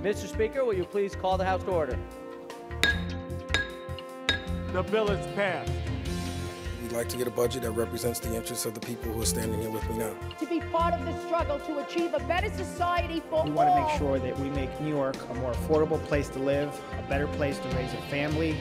Mr. Speaker, will you please call the House to order? The bill is passed. We'd like to get a budget that represents the interests of the people who are standing here with me now. To be part of the struggle to achieve a better society for all. We want to make sure that we make New York a more affordable place to live, a better place to raise a family.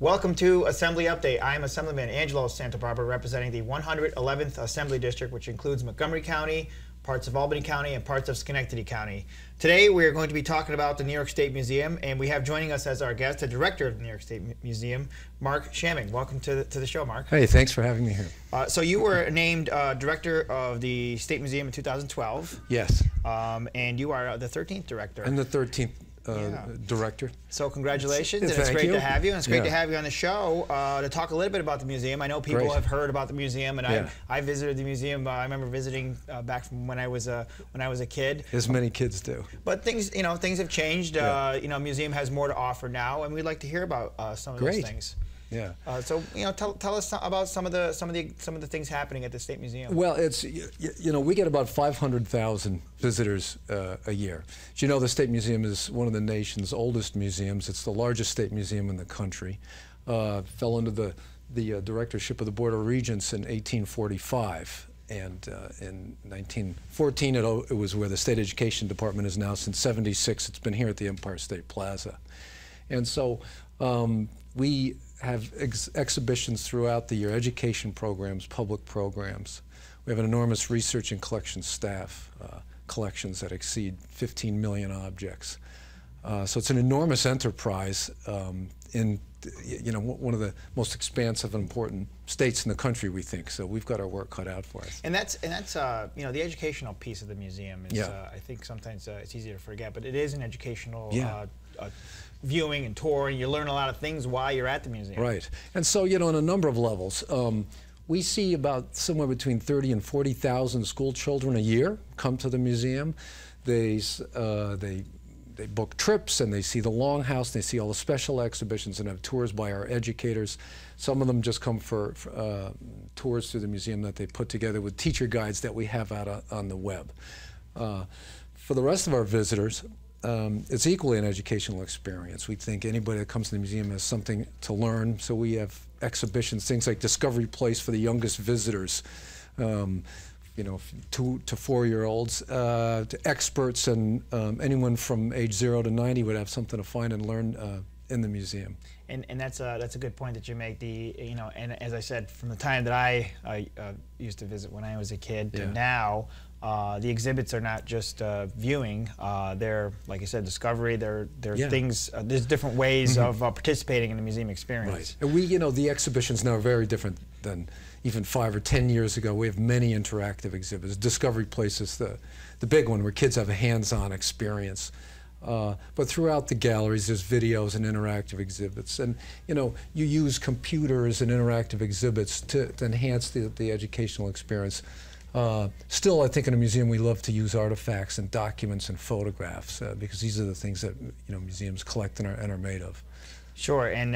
Welcome to Assembly Update. I'm Assemblyman Angelo of Santabarbara, representing the 111th Assembly District, which includes Montgomery County, parts of Albany County, and parts of Schenectady County. Today, we're going to be talking about the New York State Museum, and we have joining us as our guest, the director of the New York State Museum, Mark Schaming. Welcome to the show, Mark. Hey, thanks for having me here. So you were named director of the State Museum in 2012. Yes. And you are the 13th director. I'm the 13th director. So congratulations, and Thank it's great you. to have you. And it's great to have you on the show to talk a little bit about the museum. I know people have heard about the museum, and I visited the museum. I remember visiting back from when I was a kid. As many kids do. But things have changed. Museum has more to offer now, and we'd like to hear about some of those things. Yeah. So tell us about some of the things happening at the State Museum. Well, it's we get about 500,000 visitors a year. As you know, the State Museum is one of the nation's oldest museums. It's the largest state museum in the country. Fell under the directorship of the Board of Regents in 1845. And in 1914, it was where the State Education Department is now. Since '76, it's been here at the Empire State Plaza. And so we have exhibitions throughout the year, education programs, public programs. We have an enormous research and collection staff, collections that exceed 15 million objects. So it's an enormous enterprise in one of the most expansive and important states in the country, we think. So we've got our work cut out for us. And that's the educational piece of the museum is I think sometimes it's easy to forget, but it is an educational viewing and touring. You learn a lot of things while you're at the museum. Right. And so, on a number of levels, we see about somewhere between 30 and 40,000 school children a year come to the museum. They book trips, and they see the Longhouse, they see all the special exhibitions, and have tours by our educators. Some of them just come for tours through the museum that they put together with teacher guides that we have out on the web. For the rest of our visitors, it's equally an educational experience. We think anybody that comes to the museum has something to learn, so we have exhibitions, things like Discovery Place for the youngest visitors, 2 to 4-year-olds, to experts, and anyone from age 0 to 90 would have something to find and learn in the museum. And that's a good point that you make. And as I said, from the time that I used to visit when I was a kid to now, the exhibits are not just viewing. They're, like I said, discovery. They're things. There's different ways of participating in the museum experience. Right. And we, the exhibitions now are very different than even 5 or 10 years ago. We have many interactive exhibits. Discovery Place is the big one, where kids have a hands-on experience. But throughout the galleries, there's videos and interactive exhibits. And, you use computers and interactive exhibits to enhance the educational experience. Still, I think in a museum we love to use artifacts and documents and photographs because these are the things that, museums collect and are made of. Sure, and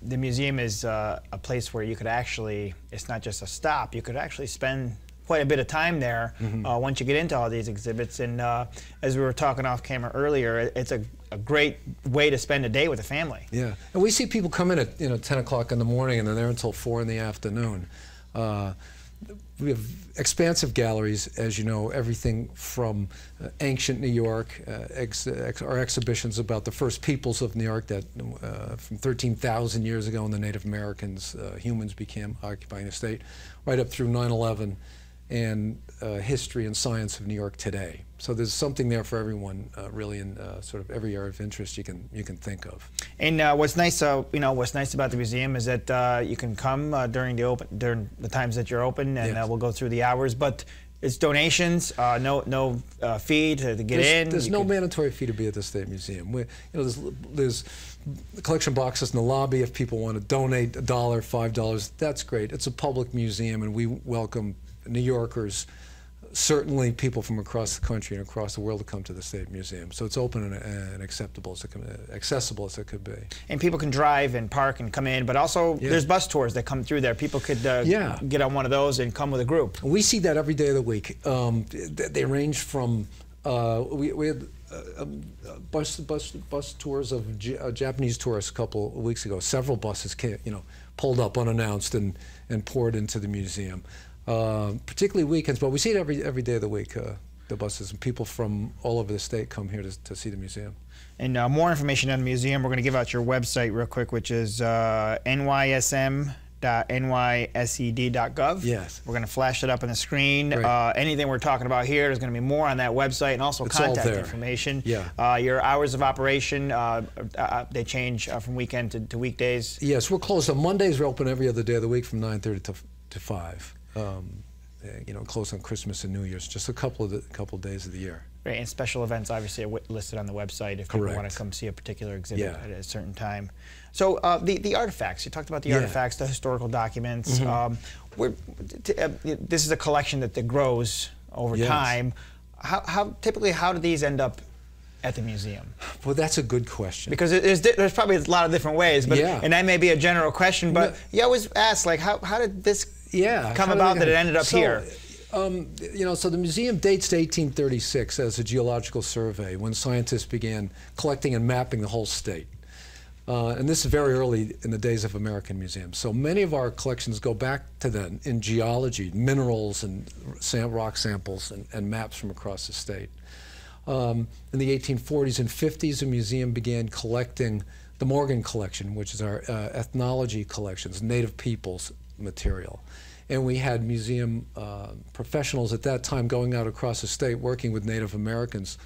the museum is a place where you could actually, it's not just a stop, you could actually spend quite a bit of time there once you get into all these exhibits. And as we were talking off camera earlier, it's a great way to spend a day with a family. Yeah, and we see people come in at 10 o'clock in the morning and they're there until 4 in the afternoon. We have expansive galleries, as you know, everything from ancient New York, our exhibitions about the first peoples of New York that from 13,000 years ago when the Native Americans, humans began occupying the state, right up through 9/11 and history and science of New York today. So there's something there for everyone, really, in sort of every area of interest you can think of. And what's nice about the museum is that you can come during the times that you're open, and we'll go through the hours. But it's donations, no fee to get in. There's no mandatory fee to be at the State Museum. There's collection boxes in the lobby if people want to donate $1, $5. That's great. It's a public museum, and we welcome New Yorkers, certainly people from across the country and across the world to come to the State Museum. So it's open and accessible as it could be. And people can drive and park and come in, but also there's bus tours that come through there. People could get on one of those and come with a group. We see that every day of the week. They range from, we had bus tours of Japanese tourists a couple of weeks ago. Several buses came, pulled up unannounced and poured into the museum. Particularly weekends, but we see it every day of the week, the buses, and people from all over the state come here to see the museum. And more information on the museum, we're going to give out your website real quick, which is nysm.nysed.gov. Yes. We're going to flash it up on the screen. Anything we're talking about here, there's going to be more on that website, and also contact information. Yeah. Your hours of operation, they change from weekend to weekdays. Yes, we're closed on Mondays. We're open every other day of the week from 9:30 to 5. Close on Christmas and New Year's, just a couple of days of the year. Right, and special events obviously are listed on the website if people want to come see a particular exhibit at a certain time. So the artifacts, you talked about the artifacts, the historical documents. This is a collection that grows over time. Typically, how do these end up at the museum? Well, that's a good question. Because there's probably a lot of different ways, but and that may be a general question, but you always ask, like, how did this come about that it ended up here? So the museum dates to 1836 as a geological survey, when scientists began collecting and mapping the whole state. And this is very early in the days of American museums. So many of our collections go back to then in geology, minerals and rock samples and maps from across the state. In the 1840s and 50s, the museum began collecting the Morgan collection, which is our ethnology collections, native peoples material. And we had museum professionals at that time going out across the state working with Native Americans,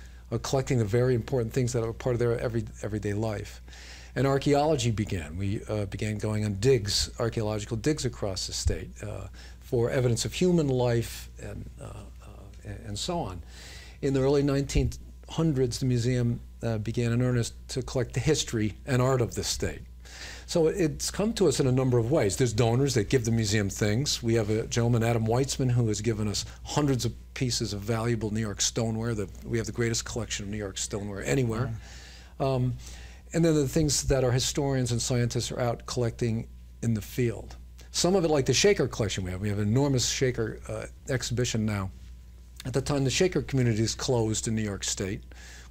collecting the very important things that are part of their everyday life. And archaeology began. We began going on digs, archaeological digs across the state for evidence of human life and so on. In the early 1900s, the museum began in earnest to collect the history and art of the state. So it's come to us in a number of ways. There's donors that give the museum things. We have a gentleman, Adam Weitzman, who has given us hundreds of pieces of valuable New York stoneware. We have the greatest collection of New York stoneware anywhere. And then the things that our historians and scientists are out collecting in the field. Some of it, like the Shaker collection we have an enormous Shaker exhibition now. At the time, the Shaker community is closed in New York State,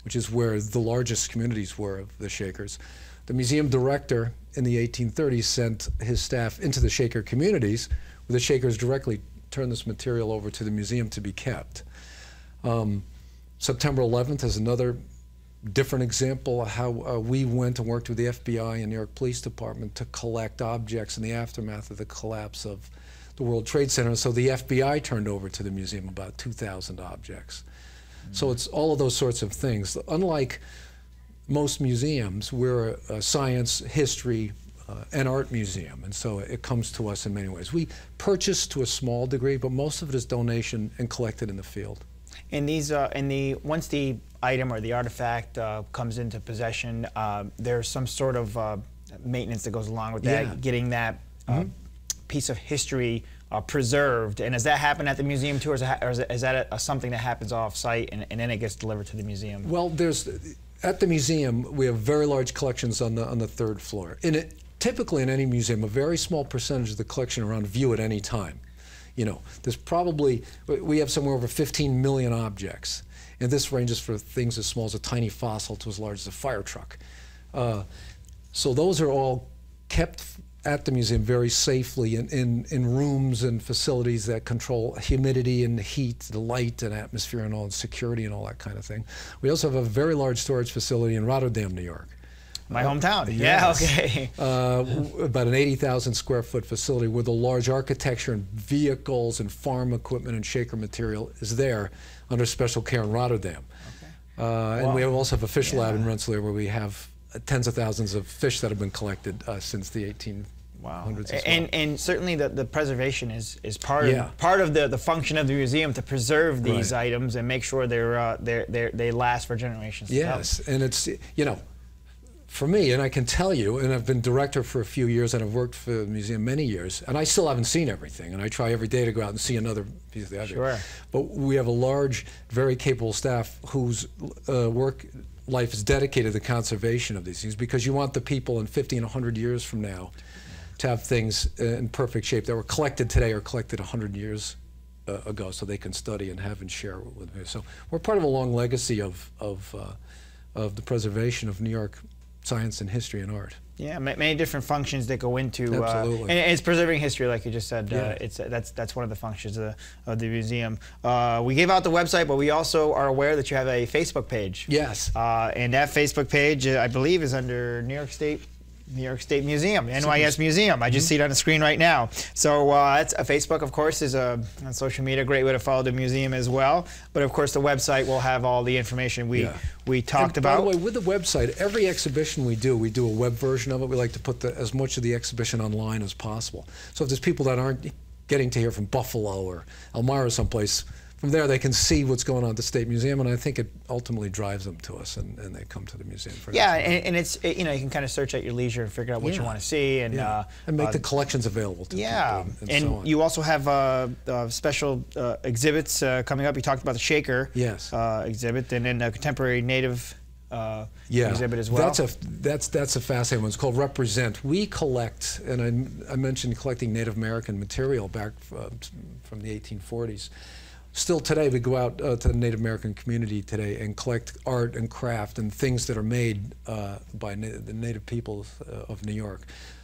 which is where the largest communities were of the Shakers. The museum director in the 1830s sent his staff into the Shaker communities, where the Shakers directly turned this material over to the museum to be kept. September 11th is another different example of how we went and worked with the FBI and New York Police Department to collect objects in the aftermath of the collapse of the World Trade Center. So the FBI turned over to the museum about 2,000 objects. So it's all of those sorts of things. Unlike most museums, we're a science, history, and art museum, and so it comes to us in many ways. We purchase to a small degree, but most of it is donation and collected in the field. And these, once the item or the artifact comes into possession, there's some sort of maintenance that goes along with that, getting that piece of history preserved. And does that happen at the museum too, or is that something that happens off-site and then it gets delivered to the museum? Well, at the museum, we have very large collections on the third floor. Typically in any museum, a very small percentage of the collection are on view at any time. There's probably, we have somewhere over 15 million objects. And this ranges for things as small as a tiny fossil to as large as a fire truck. So those are all kept at the museum very safely in rooms and facilities that control humidity and heat, the light and atmosphere and all, and security and all that kind of thing. We also have a very large storage facility in Rotterdam, New York. My hometown. Yes. Yeah, okay. About an 80,000 square foot facility where the large architecture and vehicles and farm equipment and Shaker material is there under special care in Rotterdam. Okay. And we also have a fish lab in Rensselaer where we have tens of thousands of fish that have been collected since the 1800s. As well. And certainly the preservation is part of the function of the museum, to preserve these items and make sure they last for generations. Yes, and it's for me, and I can tell you, and I've been director for a few years, and I've worked for the museum many years, and I still haven't seen everything, and I try every day to go out and see another piece of the object. Sure. But we have a large, very capable staff whose work life is dedicated to the conservation of these things, because you want the people in 50 and 100 years from now to have things in perfect shape that were collected today or collected 100 years ago, so they can study and have and share with me. So we're part of a long legacy of the preservation of New York science and history and art. Yeah, many different functions that go into, Absolutely. and it's preserving history, like you just said. Yeah. That's one of the functions of the museum. We gave out the website, but we also are aware that you have a Facebook page. Yes. And that Facebook page, I believe, is under New York State Museum, NYS Museum. I just see it on the screen right now. So that's Facebook, of course, is on social media, a great way to follow the museum as well. But of course, the website will have all the information we talked about. By the way, with the website, every exhibition we do a web version of it. We like to put as much of the exhibition online as possible. So if there's people that aren't getting to hear from Buffalo or Elmira someplace, from there they can see what's going on at the State Museum, and I think it ultimately drives them to us, and they come to the museum for yeah, and it's you know, you can kind of search at your leisure and figure out what you want to see, and make the collections available to people, and so on. You also have special exhibits coming up. You talked about the Shaker exhibit, and then a contemporary native exhibit as well. That's a fascinating one. It's called Represent. We collect, and I mentioned collecting Native American material back from the 1840s. Still today, we go out to the Native American community today and collect art and craft and things that are made by the Native peoples of New York.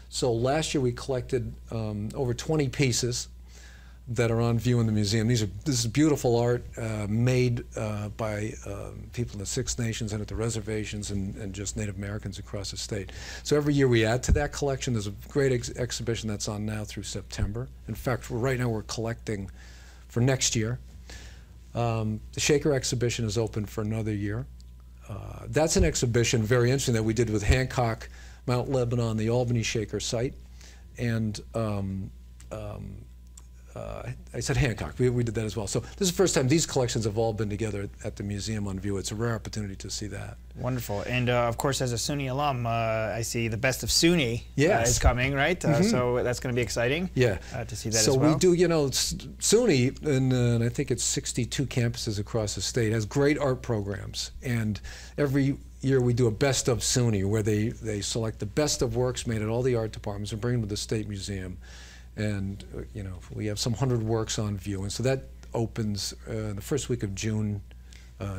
So last year we collected over 20 pieces that are on view in the museum. This is beautiful art made by people in the Six Nations and at the reservations and just Native Americans across the state. So every year we add to that collection. There's a great exhibition that's on now through September. In fact, right now we're collecting for next year. The Shaker exhibition is open for another year. That's an exhibition, very interesting, that we did with Hancock, Mount Lebanon, the Albany Shaker site, and I said Hancock. We did that as well. So this is the first time these collections have all been together at the museum on view. It's a rare opportunity to see that. Wonderful. And of course, as a SUNY alum, I see the Best of SUNY is coming, right? So that's going to be exciting. Yeah. To see that as well. well. So we do, you know, SUNY, and I think it's 62 campuses across the state, has great art programs. And every year we do a Best of SUNY, where they select the best of works made at all the art departments and bring them to the State Museum. And you know, we have some 100 works on view, and so that opens the first week of June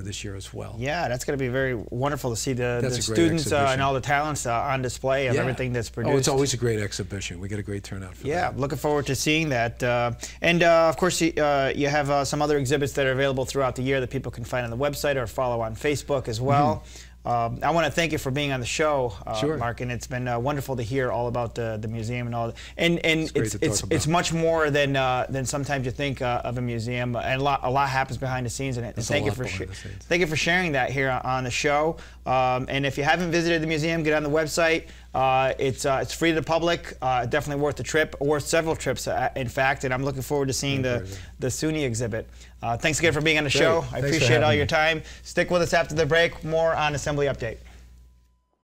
this year as well. Yeah, that's going to be very wonderful to see the students and all the talents on display of everything that's produced. Oh, it's always a great exhibition. We get a great turnout for that. Yeah, looking forward to seeing that. And of course, you have some other exhibits that are available throughout the year that people can find on the website or follow on Facebook as well. I want to thank you for being on the show, Mark, and it's been wonderful to hear all about the museum and all. And it's much more than sometimes you think of a museum, and a lot happens behind the scenes in it. And thank you for sharing that here on the show. And if you haven't visited the museum, get on the website. It's free to the public. Definitely worth the trip, worth several trips, in fact. And I'm looking forward to seeing the SUNY exhibit. Thanks again for being on the show. I appreciate all your time. Stick with us after the break. More on Assembly Update.